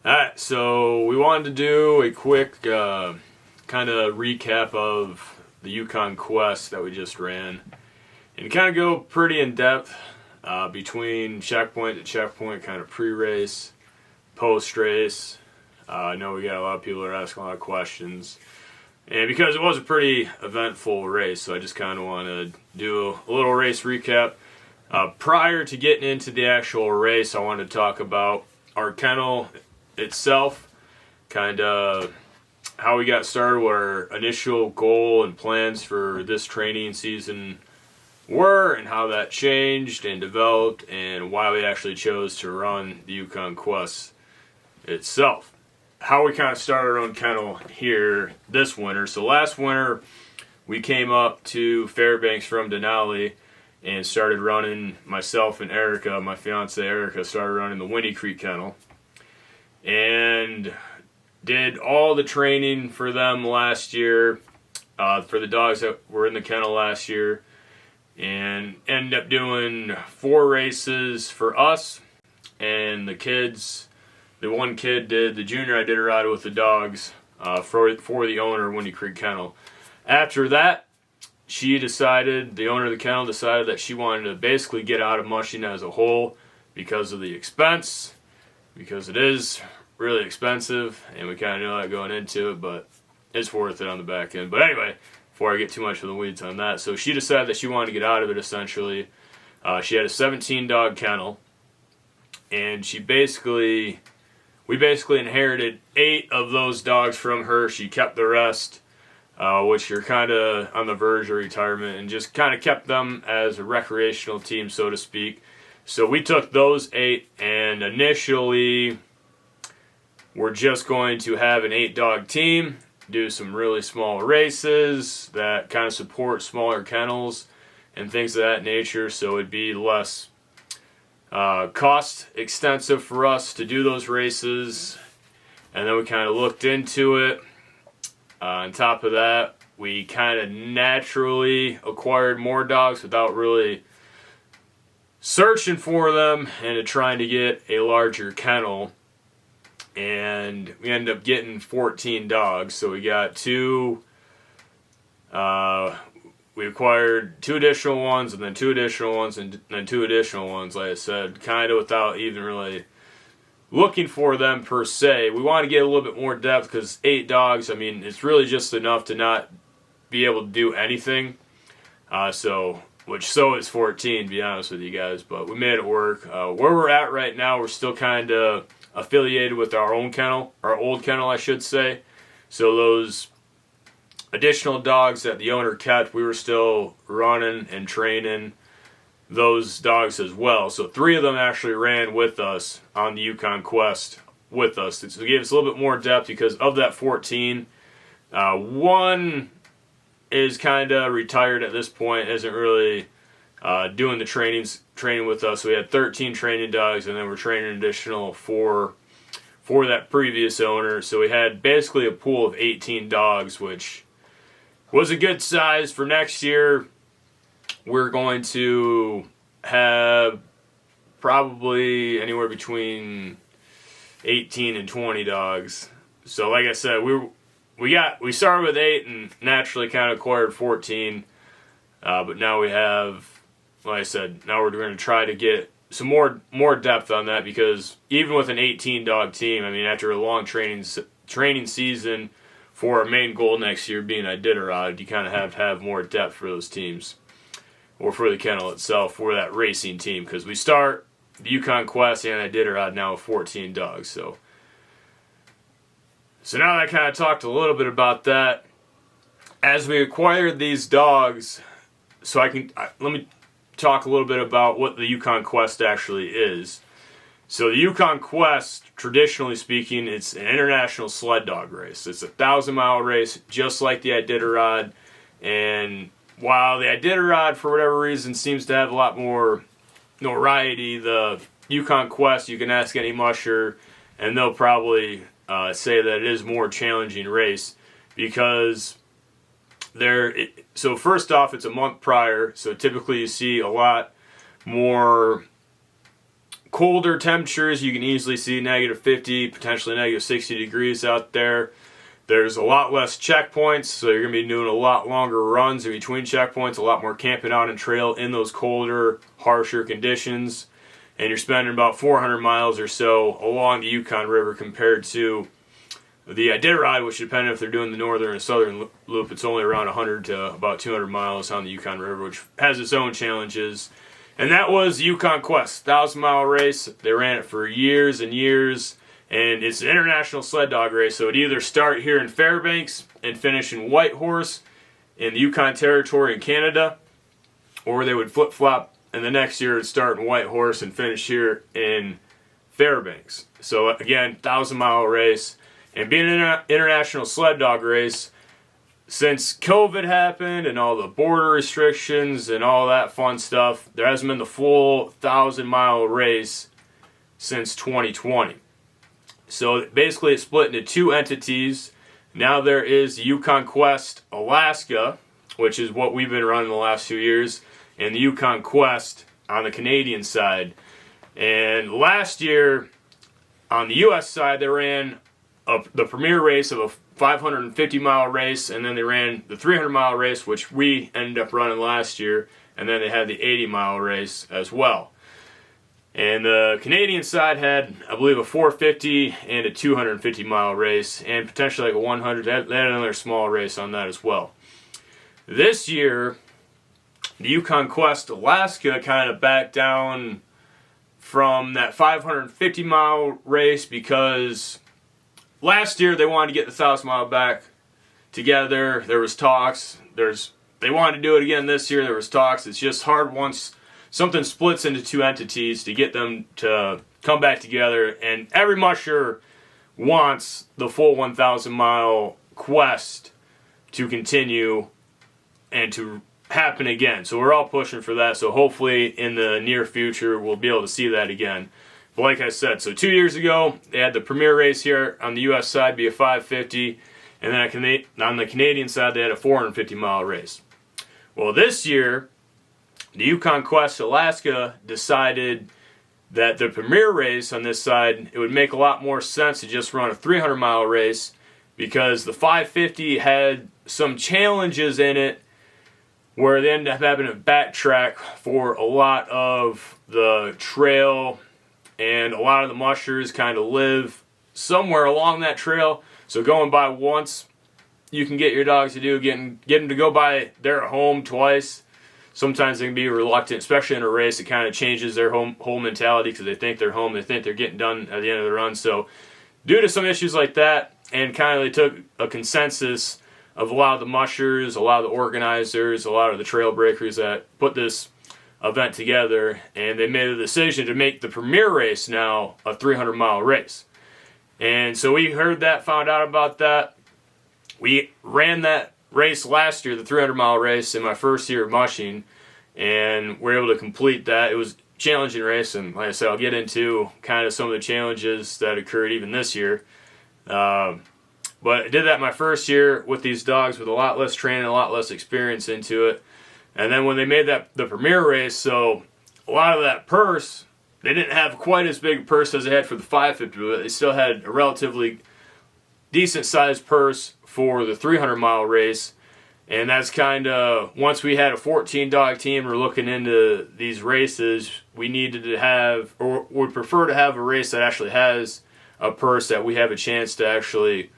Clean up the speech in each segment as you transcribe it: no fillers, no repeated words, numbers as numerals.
Alright, so we wanted to do a quick kind of recap of the Yukon Quest that we just ran and kind of go pretty in depth between checkpoint to checkpoint, kind of pre-race, post-race. I know we got a lot of people that are asking a lot of questions, and because it was a pretty eventful race, so I just kind of want to do a little race recap. Prior to getting into the actual race, I wanted to talk about our kennel itself, kind of how we got started, what our initial goal and plans for this training season were, and how that changed and developed, and why we actually chose to run the Yukon Quest itself. How we kind of started our own kennel here this winter. So last winter we came up to Fairbanks from Denali and started running, myself and Erica, my fiance Erica, started running the Windy Creek kennel and did all the training for them last year, for the dogs that were in the kennel last year, and ended up doing 4 races for us and the kids. The one kid did the junior Iditarod with the dogs for the owner of Windy Creek Kennel. After that, the owner of the kennel decided that she wanted to basically get out of mushing as a whole because of the expense, because it is really expensive, and we kind of know that going into it, but it's worth it on the back end. But anyway, before I get too much of the weeds on that, so she decided that she wanted to get out of it essentially. She had a 17-dog kennel, and we basically inherited 8 of those dogs from her. She kept the rest, which are kind of on the verge of retirement, and just kind of kept them as a recreational team, so to speak. So we took those 8, and initially we're just going to have an 8-dog team, do some really small races that kind of support smaller kennels and things of that nature, so it'd be less cost extensive for us to do those races. And then we kind of looked into it. On top of that, we kind of naturally acquired more dogs without really searching for them and trying to get a larger kennel. And we ended up getting 14 dogs. So we got 2, we acquired 2 additional ones, and then 2 additional ones, and then 2 additional ones, like I said, kind of without even really looking for them per se. We want to get a little bit more depth because 8 dogs, I mean, it's really just enough to not be able to do anything. So is 14, to be honest with you guys, but we made it work. Where we're at right now, we're still kind of affiliated with our own kennel, our old kennel, I should say. So those additional dogs that the owner kept, we were still running and training those dogs as well. So 3 of them actually ran with us on the Yukon Quest with us. So it gave us a little bit more depth because of that 14. 1 is kind of retired at this point, isn't really doing the training with us. So we had 13 training dogs, and then we're training an additional 4 for that previous owner. So we had basically a pool of 18 dogs, which was a good size for next year. We're going to have probably anywhere between 18 and 20 dogs. So like I said, we started with 8 and naturally kind of acquired 14. But now we have, like I said, now we're going to try to get some more depth on that, because even with an 18-dog team, I mean, after a long training season for our main goal next year being Iditarod, you kind of have to have more depth for those teams, or for the kennel itself, for that racing team, because we start the Yukon Quest and Iditarod now with 14 dogs. So now that I kind of talked a little bit about that, as we acquired these dogs, so let me talk a little bit about what the Yukon Quest actually is. So the Yukon Quest, traditionally speaking, it's an international sled dog race. It's a 1,000-mile race, just like the Iditarod. And while the Iditarod, for whatever reason, seems to have a lot more notoriety, the Yukon Quest, you can ask any musher, and they'll probably say that it is a more challenging race, because so first off, it's a month prior, so typically you see a lot more colder temperatures. You can easily see -50, potentially -60 degrees out there. There's a lot less checkpoints, so you're going to be doing a lot longer runs in between checkpoints, a lot more camping out and trail in those colder, harsher conditions. And you're spending about 400 miles or so along the Yukon River compared to the Iditarod, which depending if they're doing the northern or southern loop, it's only around 100 to about 200 miles on the Yukon River, which has its own challenges. And that was the Yukon Quest, 1,000-mile race. They ran it for years and years, and it's an international sled dog race, so it'd either start here in Fairbanks and finish in Whitehorse in the Yukon Territory in Canada, or they would flip-flop, and the next year it'd start in Whitehorse and finish here in Fairbanks. So again, 1,000-mile race. And being an international sled dog race, since COVID happened and all the border restrictions and all that fun stuff, there hasn't been the full 1,000-mile race since 2020. So basically it's split into two entities. Now there is Yukon Quest Alaska, which is what we've been running the last few years, and the Yukon Quest on the Canadian side. And last year, on the U.S. side, they ran the premier race of a 550-mile race, and then they ran the 300-mile race, which we ended up running last year, and then they had the 80-mile race as well. And the Canadian side had, I believe, a 450 and a 250-mile race, and potentially like a 100. They had another small race on that as well. This year, the Yukon Quest Alaska kind of backed down from that 550-mile race because last year they wanted to get the 1,000-mile back together. There was talks. They wanted to do it again this year. There was talks. It's just hard once something splits into two entities to get them to come back together. And every musher wants the full 1,000-mile quest to continue and to happen again. So we're all pushing for that. So hopefully in the near future we'll be able to see that again. But like I said, so 2 years ago they had the premier race here on the U.S. side be a 550, and then on the Canadian side they had a 450-mile race. Well, this year the Yukon Quest Alaska decided that the premier race on this side, it would make a lot more sense to just run a 300-mile race because the 550 had some challenges in it where they ended up having to backtrack for a lot of the trail, and a lot of the mushers kind of live somewhere along that trail. So going by once, you can get your dogs to do, get them to go by their home twice. Sometimes they can be reluctant, especially in a race. It kind of changes their whole mentality because they think they're home. They think they're getting done at the end of the run. So due to some issues like that, and kind of they took a consensus of a lot of the mushers, a lot of the organizers, a lot of the trail breakers that put this event together, and they made a decision to make the premier race now a 300-mile race. And so we heard that, found out about that. We ran that race last year, the 300-mile race, in my first year of mushing, and we were able to complete that. It was a challenging race, and like I said, I'll get into kind of some of the challenges that occurred even this year. But I did that my first year with these dogs with a lot less training, a lot less experience into it. And then when they made that the premier race, so a lot of that purse, they didn't have quite as big a purse as they had for the 550, but they still had a relatively decent-sized purse for the 300-mile race. And that's kind of, once we had a 14-dog team, we're looking into these races, we needed to have, or would prefer to have a race that actually has a purse that we have a chance to actually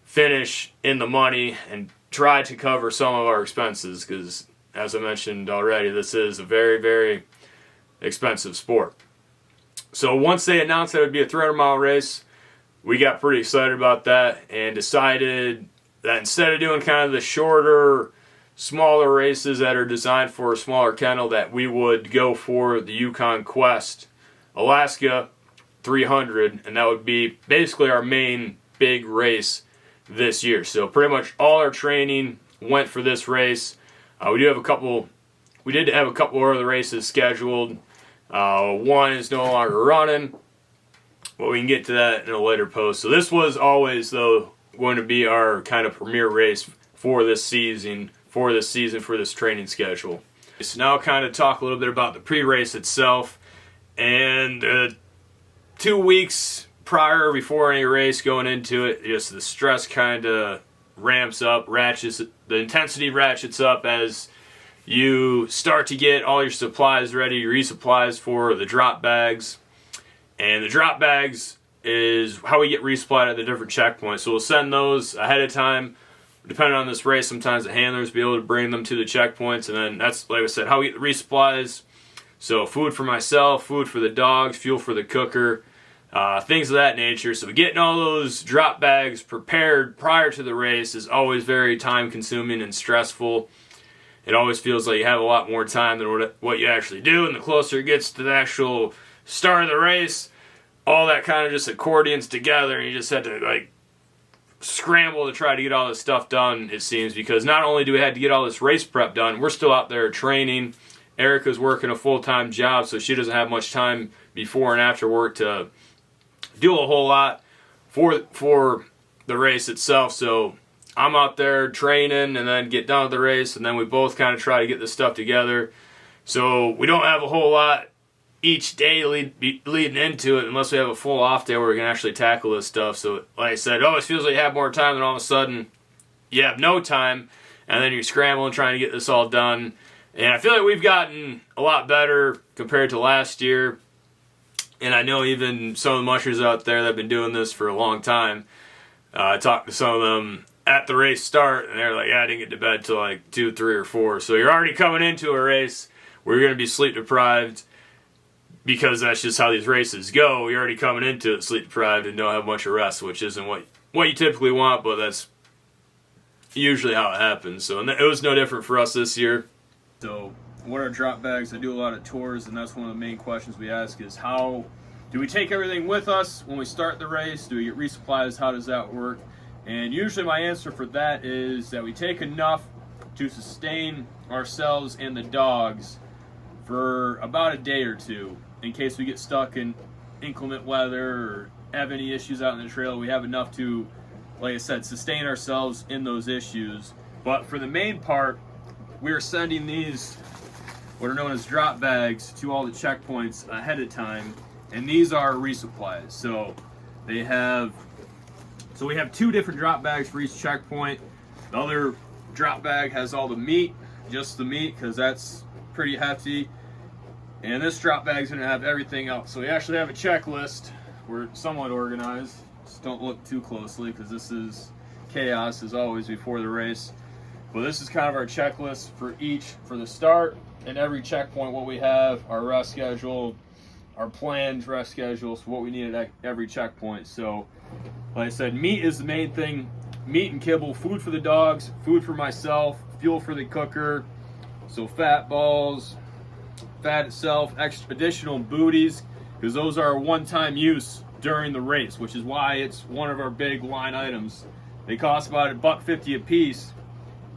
finish in the money and try to cover some of our expenses, because as I mentioned already, this is a very, very expensive sport. So once they announced that it would be a 300-mile race, we got pretty excited about that and decided that instead of doing kind of the shorter, smaller races that are designed for a smaller kennel, that we would go for the Yukon Quest Alaska 300, and that would be basically our main big race this year. So pretty much all our training went for this race. We did have a couple other races scheduled. One is no longer running, but we can get to that in a later post. So this was always, though, going to be our kind of premier race for this season, for this training schedule. So now kind of talk a little bit about the pre-race itself. And the 2 weeks prior, before any race, going into it, just the stress kind of ramps up, the intensity ratchets up as you start to get all your supplies ready, your resupplies for the drop bags. And the drop bags is how we get resupplied at the different checkpoints. So we'll send those ahead of time. Depending on this race, sometimes the handlers will be able to bring them to the checkpoints. And then that's, like I said, how we get the resupplies. So food for myself, food for the dogs, fuel for the cooker, things of that nature. So getting all those drop bags prepared prior to the race is always very time consuming and stressful. It always feels like you have a lot more time than what you actually do. And the closer it gets to the actual start of the race, all that kind of just accordions together, and you just had to like scramble to try to get all this stuff done, it seems, because not only do we have to get all this race prep done, we're still out there training. Erica's working a full-time job, so she doesn't have much time before and after work to do a whole lot for the race itself. So I'm out there training and then get done with the race, and then we both kind of try to get this stuff together. So we don't have a whole lot each day leading into it unless we have a full off day where we can actually tackle this stuff. So like I said, it always feels like you have more time, and all of a sudden you have no time, and then you're scrambling trying to get this all done. And I feel like we've gotten a lot better compared to last year. And I know even some of the mushers out there that have been doing this for a long time, I talked to some of them at the race start, and they're like, yeah, I didn't get to bed till like 2, 3, or 4. So you're already coming into a race where you're going to be sleep deprived, because that's just how these races go. You're already coming into it sleep deprived and don't have much of rest, which isn't what you typically want, but that's usually how it happens. So it was no different for us this year. So what are drop bags? I do a lot of tours, and that's one of the main questions we ask is, how do we take everything with us when we start the race? Do we get resupplies? How does that work? And usually my answer for that is that we take enough to sustain ourselves and the dogs for about a day or two. In case we get stuck in inclement weather or have any issues out in the trail, we have enough to, like I said, sustain ourselves in those issues. But for the main part, we are sending these, what are known as drop bags, to all the checkpoints ahead of time, and these are resupplies. So we have 2 different drop bags for each checkpoint. The other drop bag has all the meat, just the meat, because that's pretty hefty. And this drop bag is going to have everything else. So we actually have a checklist. We're somewhat organized. Just don't look too closely, because this is chaos as always before the race. But this is kind of our checklist for the start and every checkpoint, what we have, our rest schedule, our planned rest schedule, so what we need at every checkpoint. So like I said, meat is the main thing. Meat and kibble, food for the dogs, food for myself, fuel for the cooker. So fat balls, fat itself, additional booties, because those are one-time use during the race, which is why it's one of our big line items. They cost about $1.50 a piece,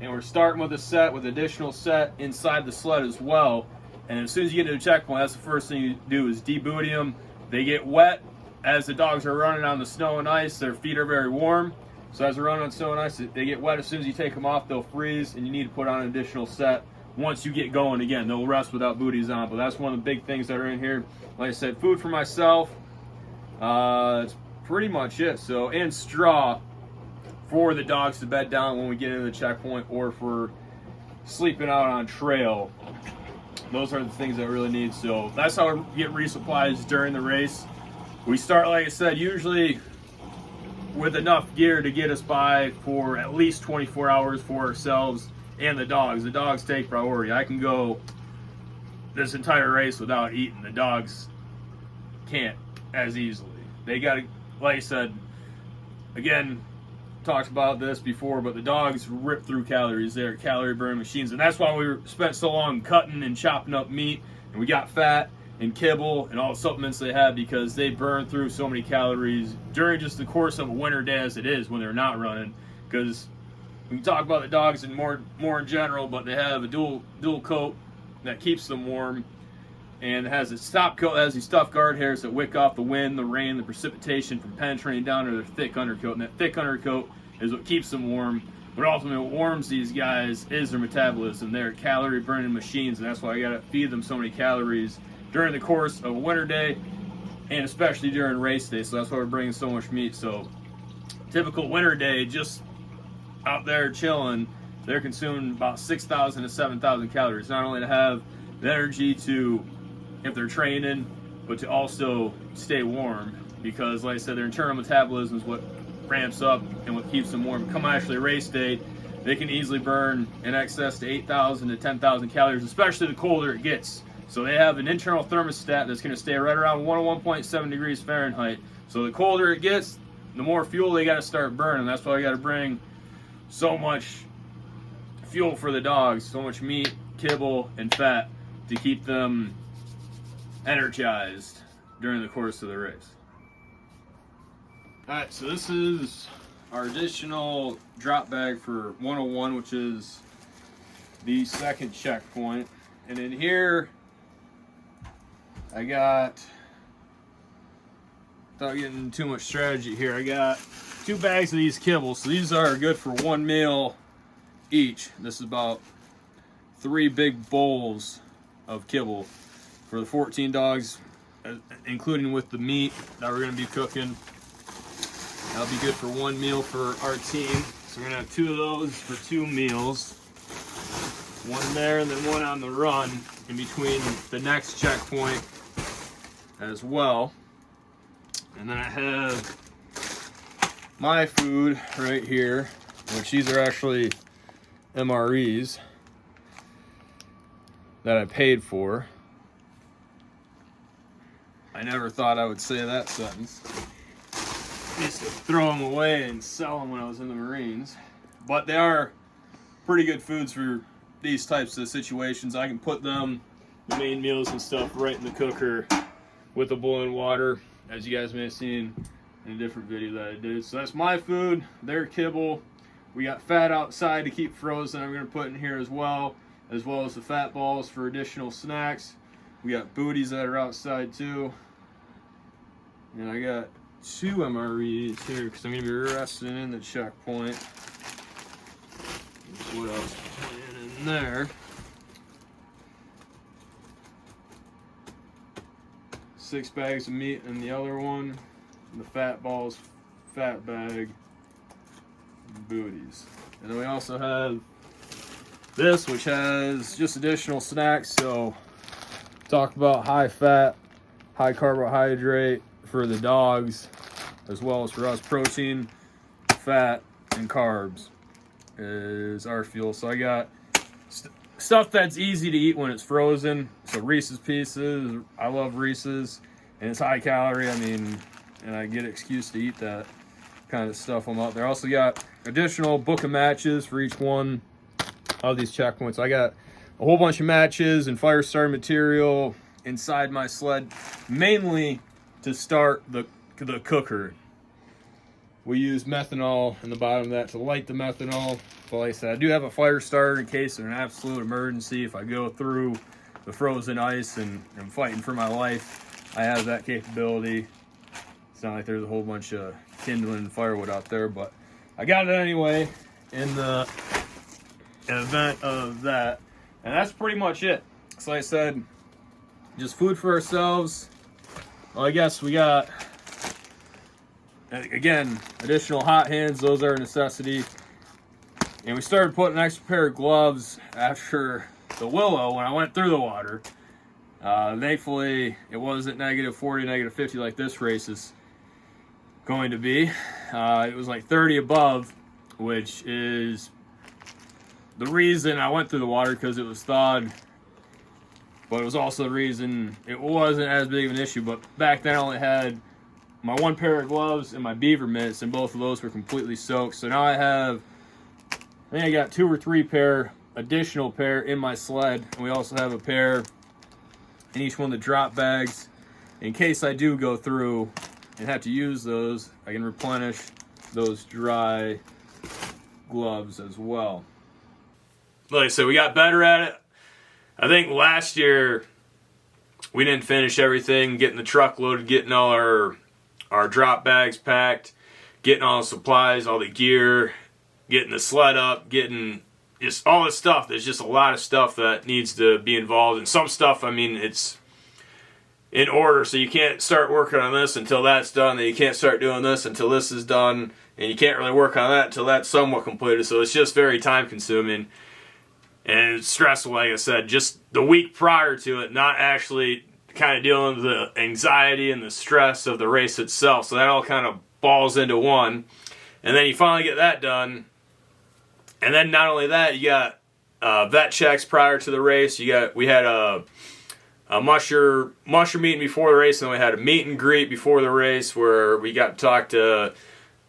and we're starting with a set with additional set inside the sled as well. And as soon as you get to the checkpoint, that's the first thing you do is debooty them. They get wet as the dogs are running on the snow and ice. Their feet are very warm, so as they're running on snow and ice, they get wet. As soon as you take them off, they'll freeze, and you need to put on an additional set. Once you get going again, they'll rest without booties on, but that's one of the big things that are in here. Like I said, food for myself, that's pretty much it. So, and straw for the dogs to bed down when we get into the checkpoint, or for sleeping out on trail. Those are the things that we really need. So that's how we get resupplies during the race. We start, like I said, usually with enough gear to get us by for at least 24 hours for ourselves and the dogs. The dogs take priority. I can go this entire race without eating. The dogs can't as easily. They got to, like I said, again, talked about this before, but the dogs rip through calories. They're calorie burning machines, and that's why we spent so long cutting and chopping up meat, and we got fat and kibble and all the supplements they have, because they burn through so many calories during just the course of a winter day as it is when they're not running. Because we can talk about the dogs and more in general, but they have a dual coat that keeps them warm, and it has a top coat that has these stuffed guard hairs that wick off the wind, the rain, the precipitation from penetrating down to their thick undercoat, and that thick undercoat is what keeps them warm. But ultimately what warms these guys is their metabolism. They're calorie burning machines, and that's why I gotta feed them so many calories during the course of a winter day. and especially during race day. So that's why we're bringing so much meat. So typical winter day, just out there chilling, they're consuming about 6,000 to 7,000 calories. Not only to have the energy to, if they're training, but to also stay warm. Because like I said, their internal metabolism is what ramps up and what keeps them warm. Come actually race day, they can easily burn in excess to 8,000 to 10,000 calories, especially the colder it gets. So they have an internal thermostat that's going to stay right around 101.7 degrees Fahrenheit. So the colder it gets, the more fuel they got to start burning. That's why I got to bring so much fuel for the dogs, so much meat, kibble, and fat to keep them energized during the course of the race. Alright, so this is our additional drop bag for 101, which is the second checkpoint. And in here, I got, without getting too much strategy here, I got 2 bags of these kibbles. So these are good for 1 meal each. This is about 3 big bowls of kibble for the 14 dogs, including with the meat that we're going to be cooking. That'll be good for 1 meal for our team. So we're going to have 2 of those for 2 meals. 1 there and then 1 on the run in between the next checkpoint as well. And then I have my food right here, which these are actually MREs that I paid for. I never thought I would say that sentence. I used to throw them away and sell them when I was in the Marines. But they are pretty good foods for these types of situations. I can put them, the main meals and stuff, right in the cooker with the boiling water, as you guys may have seen in a different video that I did. So that's my food, their kibble. We got fat outside to keep frozen I'm going to put in here as well as the fat balls for additional snacks. We got booties that are outside too. And I got 2 MREs here because I'm going to be resting in the checkpoint. That's what else is in there. 6 bags of meat in the other one. The fat balls, fat bag, booties. And then we also have this, which has just additional snacks. So talk about high fat, high carbohydrate for the dogs, as well as for us. Protein, fat, and carbs is our fuel. So I got stuff that's easy to eat when it's frozen. So Reese's Pieces, I love Reese's, and it's high calorie. I mean, and I get an excuse to eat that kind of stuff I'm out there. Also got additional book of matches for each one of these checkpoints. I got a whole bunch of matches and fire starter material inside my sled, mainly to start the cooker. We use methanol in the bottom of that to light the methanol. But like I said, I do have a fire starter in case of an absolute emergency. If I go through the frozen ice and I'm fighting for my life, I have that capability. It's not like there's a whole bunch of kindling and firewood out there, but I got it anyway in the event of that. And that's pretty much it. So like I said, just food for ourselves. Well, I guess we got, again, additional hot hands. Those are a necessity. And we started putting an extra pair of gloves after the Willow when I went through the water. Thankfully, it wasn't -40, -50 like this race is going to be. It was like 30 above, which is the reason I went through the water, because it was thawed. But it was also the reason it wasn't as big of an issue. But back then I only had my 1 pair of gloves and my beaver mitts, and both of those were completely soaked. So now I think I got 2 or 3 additional pair in my sled. And we also have a pair in each one of the drop bags. In case I do go through and have to use those, I can replenish those dry gloves as well. Like I said, we got better at it. I think last year we didn't finish everything, getting the truck loaded, getting all our drop bags packed, getting all the supplies, all the gear, getting the sled up, getting just all the stuff. There's just a lot of stuff that needs to be involved. And some stuff, I mean, in order. So you can't start working on this until that's done, then you can't start doing this until this is done, and you can't really work on that until that's somewhat completed. So it's just very time consuming and it's stressful, like I said, just the week prior to it, not actually kind of dealing with the anxiety and the stress of the race itself. So that all kind of balls into one. And then you finally get that done. And then not only that, you got vet checks prior to the race. We had a musher meeting before the race, and then we had a meet and greet before the race where we got to talk to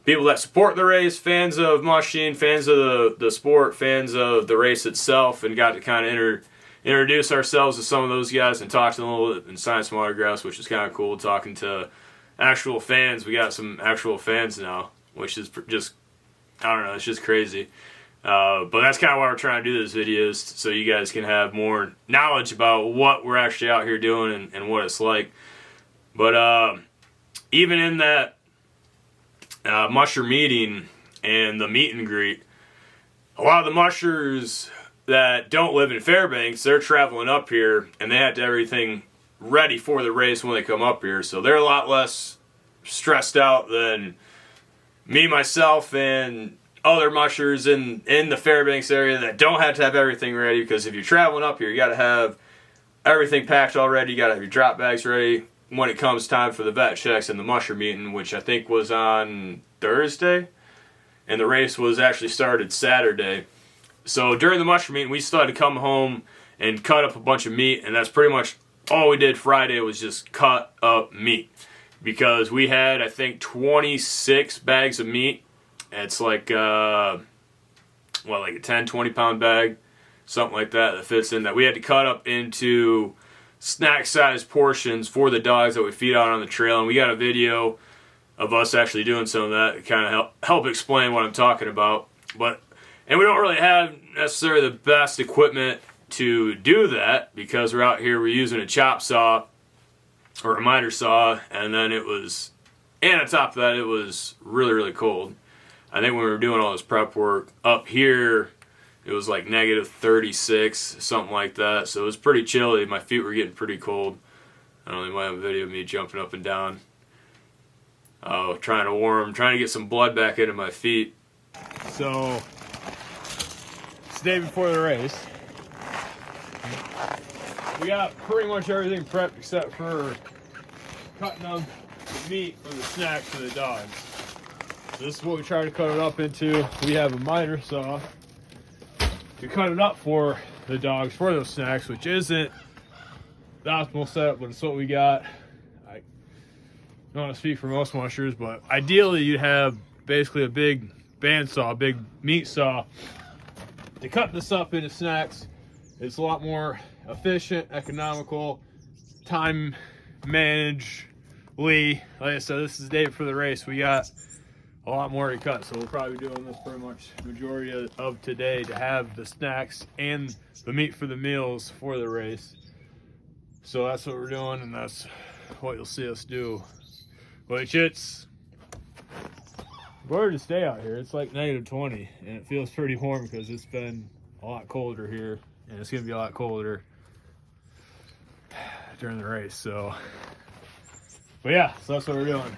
people that support the race, fans of mushing, fans of the sport, fans of the race itself, and got to kind of introduce ourselves to some of those guys and talk to them a little bit and sign some autographs, which is kind of cool, talking to actual fans. We got some actual fans now, which is just, I don't know, it's just crazy. But that's kind of why we're trying to do this videos, so you guys can have more knowledge about what we're actually out here doing and what it's like. But even in that musher meeting and the meet and greet, a lot of the mushers that don't live in Fairbanks, they're traveling up here, and they have to have everything ready for the race when they come up here. So they're a lot less stressed out than me, myself, and other mushers in the Fairbanks area that don't have to have everything ready, because if you're traveling up here, you got to have everything packed already. You got to have your drop bags ready when it comes time for the vet checks and the musher meeting, which I think was on Thursday, and the race was actually started Saturday. So during the musher meeting, we still had to come home and cut up a bunch of meat, and that's pretty much all we did Friday was just cut up meat, because we had, I think, 26 bags of meat. It's like, like a 10, 20-pound bag, something like that fits in, that we had to cut up into snack-sized portions for the dogs that we feed out on the trail. And we got a video of us actually doing some of that to kind of help explain what I'm talking about. And we don't really have necessarily the best equipment to do that, because we're out here, we're using a chop saw or a miter saw, and then and on top of that, it was really, really cold. I think when we were doing all this prep work up here, it was like negative 36, something like that. So it was pretty chilly. My feet were getting pretty cold. I don't know, you might have a video of me jumping up and down. Trying to get some blood back into my feet. So, it's the day before the race. We got pretty much everything prepped except for cutting up the meat for the snacks for the dogs. So this is what we try to cut it up into. We have a miter saw to cut it up for the dogs for those snacks, which isn't the optimal setup, but it's what we got. I don't want to speak for most mushers, but ideally you'd have basically a big bandsaw, a big meat saw to cut this up into snacks. It's a lot more efficient, economical, time managedly. Like I said, this is the day for the race. We got a lot more to cut, so we'll probably be doing this pretty much the majority of today to have the snacks and the meat for the meals for the race. So that's what we're doing, and that's what you'll see us do. Which it's gorgeous day out here. It's like negative 20, and it feels pretty warm because it's been a lot colder here, and it's gonna be a lot colder during the race. So, but yeah, so that's what we're doing.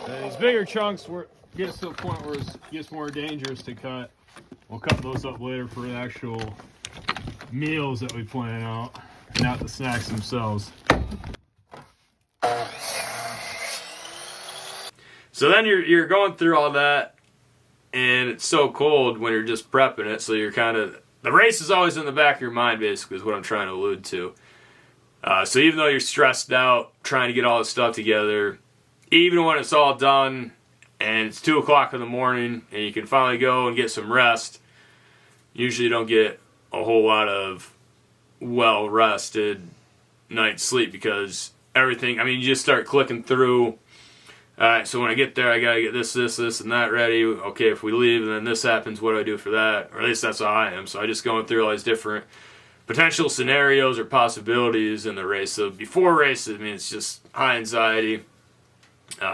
And these bigger chunks gets to the point where it gets more dangerous to cut. We'll cut those up later for the actual meals that we plan out, not the snacks themselves. So then you're going through all that, and it's so cold when you're just prepping it, so you're kind of, the race is always in the back of your mind, basically, is what I'm trying to allude to. So even though you're stressed out trying to get all this stuff together, even when it's all done and it's 2 o'clock in the morning and you can finally go and get some rest, usually you don't get a whole lot of well-rested night's sleep, because everything, I mean, you just start clicking through. All right, so when I get there, I got to get this, and that ready. Okay, if we leave and then this happens, what do I do for that? Or at least that's how I am. So I just going through all these different potential scenarios or possibilities in the race. So before race, I mean, it's just high anxiety.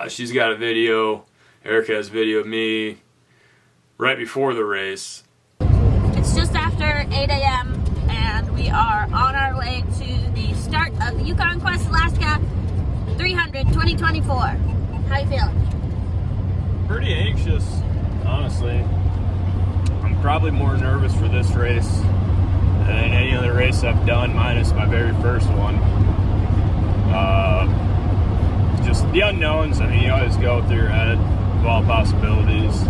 She's got a video Erica has video of me right before the race. It's just after 8 a.m. and we are on our way to the start of the Yukon Quest Alaska 300 2024. How you feeling? Pretty anxious, honestly. I'm probably more nervous for this race than any other race I've done, minus my very first one. Just the unknowns. I mean, you always go through your head of all possibilities.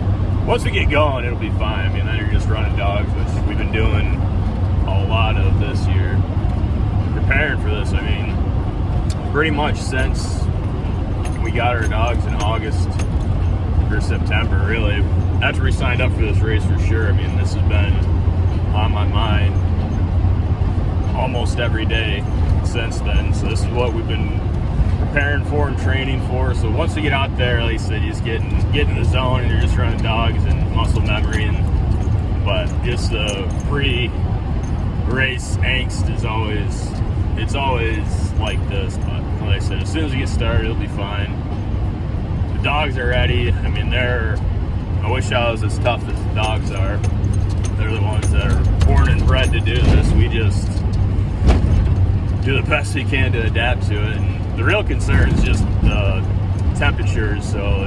Once we get going, it'll be fine. I mean, then you're just running dogs, which we've been doing a lot of this year. Preparing for this, I mean, pretty much since we got our dogs in August or September, really. After we signed up for this race, for sure. I mean, this has been on my mind almost every day since then. So this is what we've been preparing for and training for. So once we get out there, like I said, you just get in the zone and you're just running dogs and muscle memory. But just the pre-race angst is always like this. But like I said, as soon as we get started, it'll be fine. The dogs are ready. I mean, I wish I was as tough as the dogs are. They're the ones that are born and bred to do this. We just do the best we can to adapt to it. And the real concern is just the temperatures. So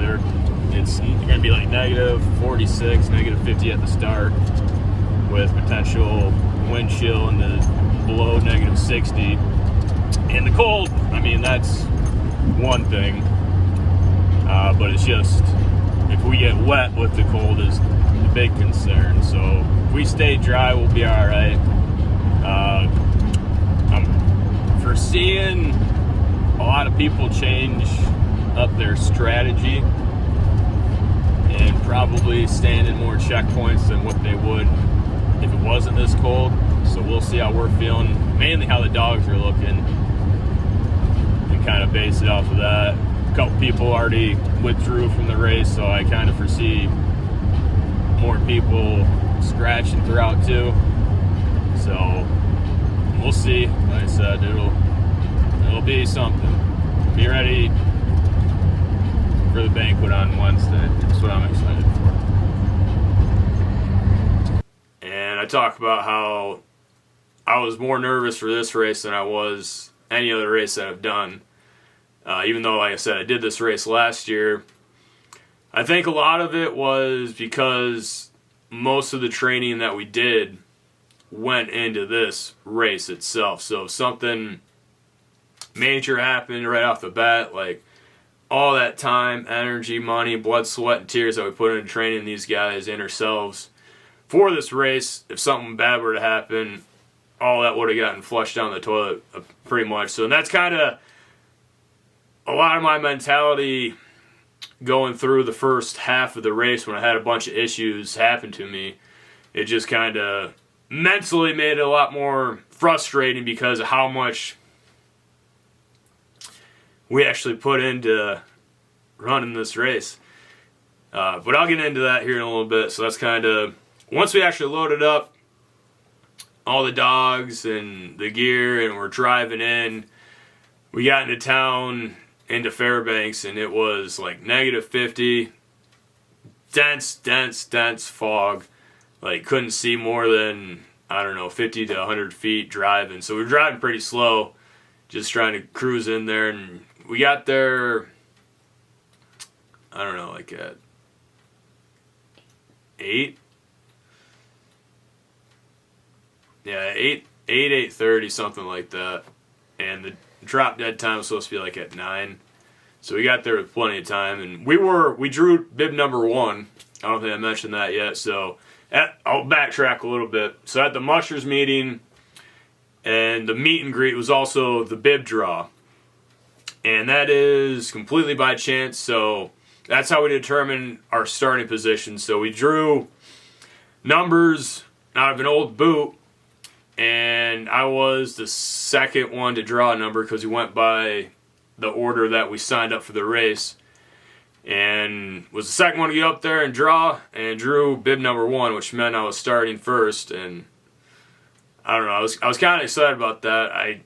it's going to be like negative 46, negative 50 at the start, with potential wind chill in the below negative 60. And the cold, I mean, that's one thing. But it's just, if we get wet with the cold is the big concern. So if we stay dry, we'll be all right. I'm foreseeing a lot of people change up their strategy and probably stand in more checkpoints than what they would if it wasn't this cold. So we'll see how we're feeling, mainly how the dogs are looking, and kind of base it off of that. A couple people already withdrew from the race, so I kind of foresee more people scratching throughout too. So we'll see. Like I said, it'll be something. Be ready for the banquet on Wednesday. That's what I'm excited for. And I talk about how I was more nervous for this race than I was any other race that I've done. Even though, like I said, I did this race last year. I think a lot of it was because most of the training that we did went into this race itself. So if something major happened right off the bat, like all that time, energy, money, blood, sweat, and tears that we put into training these guys and ourselves for this race, if something bad were to happen, all that would have gotten flushed down the toilet pretty much. So that's kind of a lot of my mentality going through the first half of the race when I had a bunch of issues happen to me. It just kind of mentally made it a lot more frustrating because of how much we actually put into running this race. But I'll get into that here in a little bit. So that's kind of, once we actually loaded up all the dogs and the gear and we're driving in, we got into town, into Fairbanks, and it was like negative 50, dense fog. Like, couldn't see more than, 50 to 100 feet driving. So we were driving pretty slow, just trying to cruise in there. And we got there, like at 8? Yeah, 8:30, something like that. And the drop dead time was supposed to be like at 9. So we got there with plenty of time. And we drew bib number 1. I don't think I mentioned that yet. So I'll backtrack a little bit. So at the mushers meeting and the meet and greet was also the bib draw. And that is completely by chance. So that's how we determined our starting position. So we drew numbers out of an old boot. And I was the second one to draw a number because we went by the order that we signed up for the race. And was the second one to get up there and draw, and drew bib number 1, which meant I was starting first. And I don't know, I was kind of excited about that. I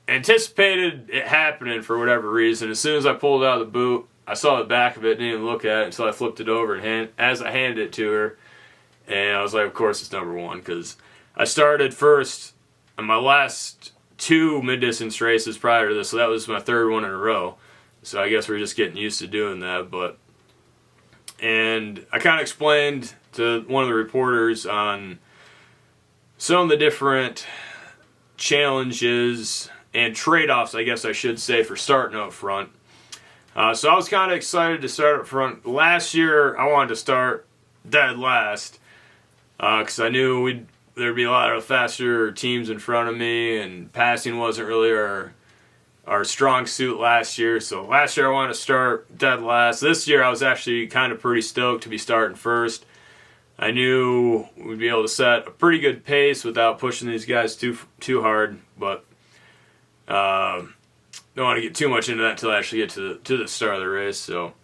anticipated it happening for whatever reason. As soon as I pulled it out of the boot, I saw the back of it, didn't even look at it until I flipped it over, and as I handed it to her, and I was like, of course it's number 1, because I started first in my last 2 mid-distance races prior to this, so that was my 3rd one in a row. So I guess we're just getting used to doing that. And I kind of explained to one of the reporters on some of the different challenges and trade-offs, I guess I should say, for starting up front. So I was kind of excited to start up front. Last year, I wanted to start dead last because I knew there'd be a lot of faster teams in front of me, and passing wasn't really our strong suit last year. So last year I wanted to start dead last. This year I was actually kind of pretty stoked to be starting first. I knew we'd be able to set a pretty good pace without pushing these guys too hard, but don't want to get too much into that until I actually get to the start of the race. So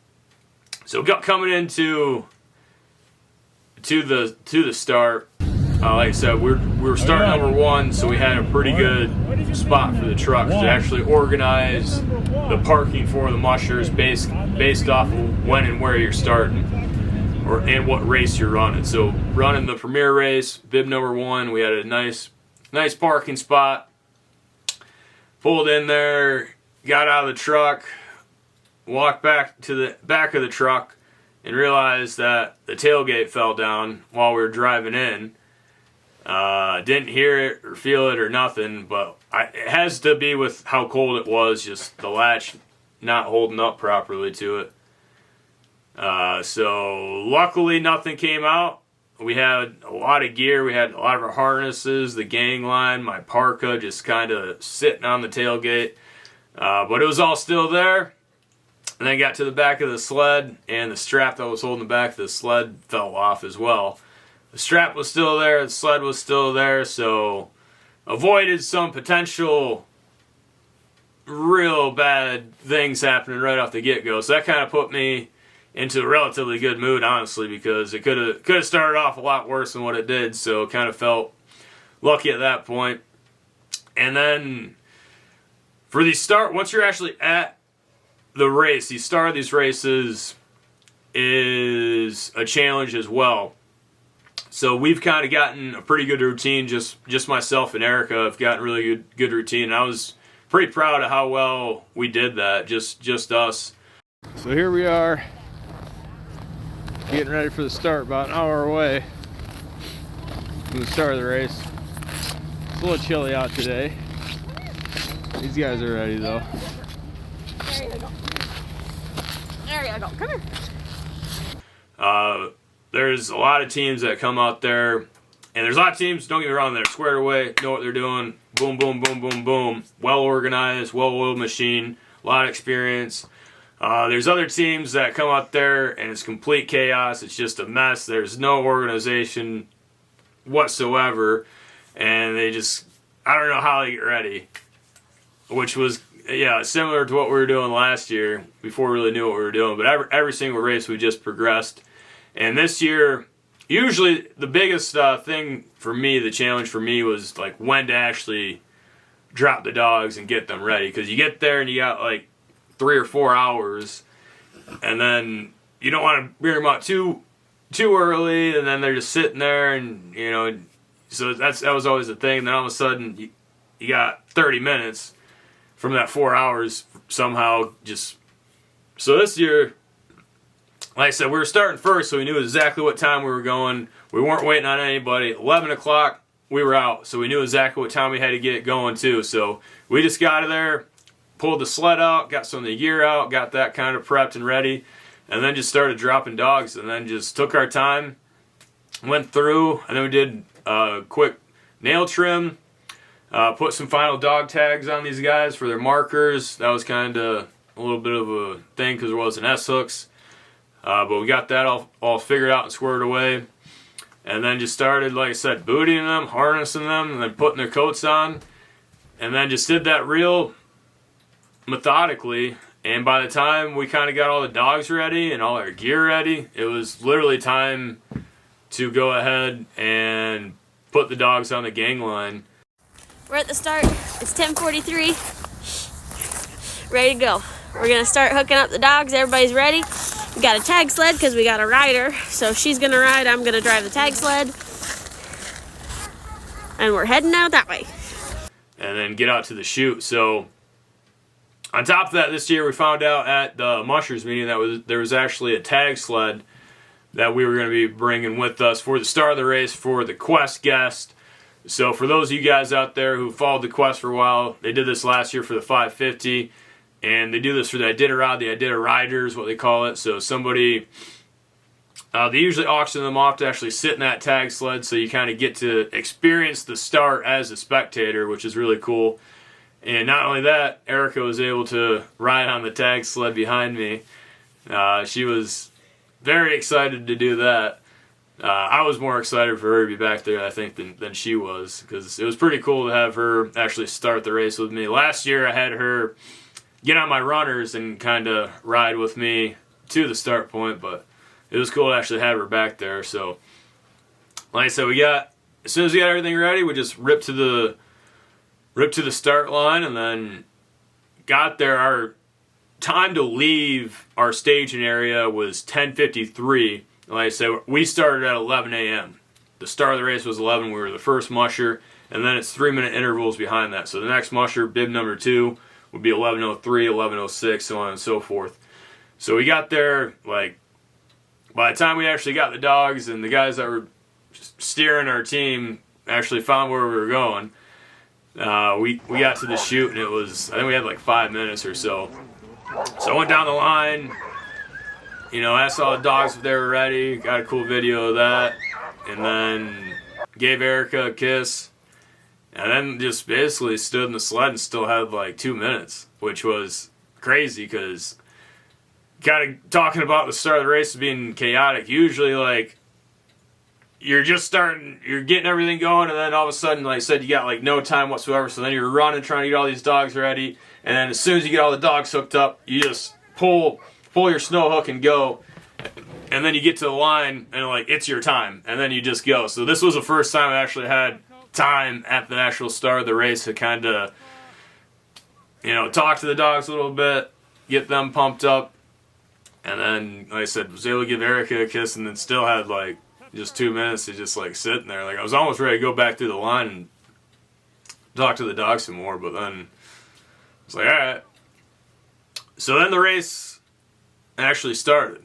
coming into the start, like I said, we were starting number 1, so we had a pretty good spot for the trucks to actually organize the parking for the mushers based off of when and where you're starting, and what race you're running. So running the premier race, bib number 1, we had a nice parking spot. Pulled in there, got out of the truck, walked back to the back of the truck, and realized that the tailgate fell down while we were driving in. Didn't hear it or feel it or nothing, but it has to be with how cold it was, just the latch not holding up properly to it. So luckily nothing came out. We had a lot of gear. We had a lot of our harnesses, the gang line, my parka just kind of sitting on the tailgate. But it was all still there. And then got to the back of the sled, and the strap that was holding the back of the sled fell off as well. The strap was still there, the sled was still there, so avoided some potential real bad things happening right off the get-go. So that kind of put me into a relatively good mood, honestly, because it could have started off a lot worse than what it did, so kind of felt lucky at that point. And then for the start, once you're actually at the race, the start of these races is a challenge as well. So we've kind of gotten a pretty good routine, just myself and Erica have gotten really good routine. I was pretty proud of how well we did that, just us. So here we are, getting ready for the start, about an hour away from the start of the race. It's a little chilly out today. These guys are ready though. There you go. There you go. Come here. There's a lot of teams that come out there, and there's a lot of teams, don't get me wrong, they're squared away, know what they're doing, boom, boom, boom, boom, boom, well-organized, well-oiled machine, a lot of experience. There's other teams that come out there, and it's complete chaos, it's just a mess, there's no organization whatsoever, and they just, I don't know how they get ready, which was, yeah, similar to what we were doing last year, before we really knew what we were doing, but every single race we just progressed. And this year, usually the biggest thing for me, the challenge for me was like when to actually drop the dogs and get them ready. Because you get there and you got like 3 or 4 hours, and then you don't want to bring them out too early, and then they're just sitting there, and you know, so that was always the thing. And then all of a sudden you got 30 minutes from that 4 hours somehow just. So this year, like I said, we were starting first, so we knew exactly what time we were going. We weren't waiting on anybody. 11 o'clock, we were out, so we knew exactly what time we had to get it going, too. So we just got out of there, pulled the sled out, got some of the gear out, got that kind of prepped and ready, and then just started dropping dogs, and then just took our time, went through, and then we did a quick nail trim, put some final dog tags on these guys for their markers. That was kind of a little bit of a thing because there wasn't S-hooks. But we got that all figured out and squared away. And then just started, like I said, booting them, harnessing them, and then putting their coats on. And then just did that real methodically. And by the time we kind of got all the dogs ready and all our gear ready, it was literally time to go ahead and put the dogs on the gang line. We're at the start. It's 10:43. Ready to go. We're gonna start hooking up the dogs. Everybody's ready. We got a tag sled because we got a rider. So she's gonna ride, I'm gonna drive the tag sled. And we're heading out that way. And then get out to the chute. So on top of that, this year we found out at the mushers meeting that there was actually a tag sled that we were going to be bringing with us for the start of the race for the Quest guest. So for those of you guys out there who followed the Quest for a while, they did this last year for the 550, and they do this for the Iditarod, the Iditarrider is what they call it. So somebody, they usually auction them off to actually sit in that tag sled, so you kind of get to experience the start as a spectator, which is really cool. And not only that, Erica was able to ride on the tag sled behind me. She was very excited to do that. I was more excited for her to be back there, I think, than she was, because it was pretty cool to have her actually start the race with me. Last year, I had her get on my runners and kind of ride with me to the start point, but it was cool to actually have her back there. So, like I said, as soon as we got everything ready, we just ripped to the start line, and then got there. Our time to leave our staging area was 10:53. Like I said, we started at 11 a.m. The start of the race was 11. We were the first musher, and then it's 3-minute intervals behind that. So the next musher, bib number 2, would be 11:03, 11:06, so on and so forth. So we got there, like, by the time we actually got the dogs and the guys that were steering our team actually found where we were going, we got to the chute, and it was, I think we had like 5 minutes or so. So I went down the line, asked all the dogs if they were ready, got a cool video of that, and then gave Erica a kiss, and then just basically stood in the sled and still had like 2 minutes, which was crazy, because kind of talking about the start of the race being chaotic, usually like you're just starting, you're getting everything going, and then all of a sudden, like I said, you got like no time whatsoever, so then you're running, trying to get all these dogs ready, and then as soon as you get all the dogs hooked up, you just pull your snow hook and go, and then you get to the line, and like, it's your time, and then you just go. So this was the first time I actually had time at the actual start of the race to kind of, talk to the dogs a little bit, get them pumped up, and then, like I said, was able to give Erica a kiss, and then still had like just 2 minutes to just like sitting there. Like I was almost ready to go back through the line and talk to the dogs some more, but then it's like, all right. So then the race actually started.